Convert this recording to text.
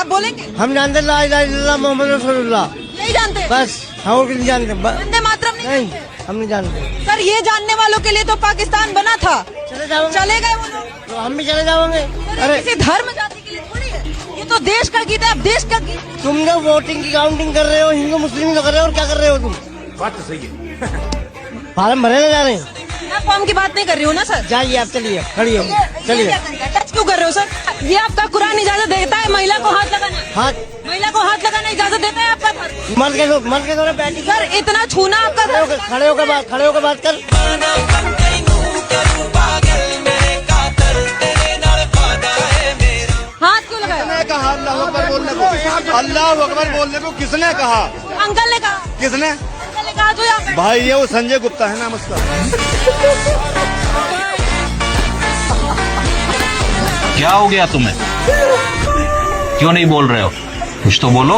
आप बोलेंगे? हम जानते ला इलाहा इल्लल्लाह मोहम्मद रसूलुल्लाह, नहीं जानते? बस हम और नहीं जानते। वंदे मातरम नहीं? नहीं, हम नहीं जानते। सर ये जानने वालों के लिए तो पाकिस्तान बना था। चले जाओगे चले गए वो लोग। तो हम भी चले जाओगे। सर, ये अरे किसी धर्म जाति के लिए थोड़ी है, ये तो देश का गीत है। अब देश का गीत तुम लोग वोटिंग की काउंटिंग कर रहे हो, हिंदू मुस्लिम कर रहे हो, और क्या कर रहे हो तुम? बात तो सही है। फार्म भरे जा रहे हैं। मैं फॉर्म की बात नहीं कर रही हूँ ना सर। जाइए आप, चलिए खड़ी हो, चलिए। टच क्यों कर रहे हो सर? ये आपका कुरान इजाजत देता है महिला को हाथ लगाना? हाथ महिला को हाथ लगाना इजाजत देता है आपका धर्म? मर्द के दौरे बैठी सर इतना छूना आपका धर्म? खड़े होकर बात कर। हाथ क्यों लगाया? किसने कहा अल्लाह अकबर बोलने को? अल्लाह अकबर बोलने को किसने कहा? अंकल ने कहा। किसने? अंकल ने कहा जो यहाँ पे। भाई ये वो संजय गुप्ता है ना, नमस्कार। क्या हो गया तुम्हें? क्यों नहीं बोल रहे हो? कुछ तो बोलो।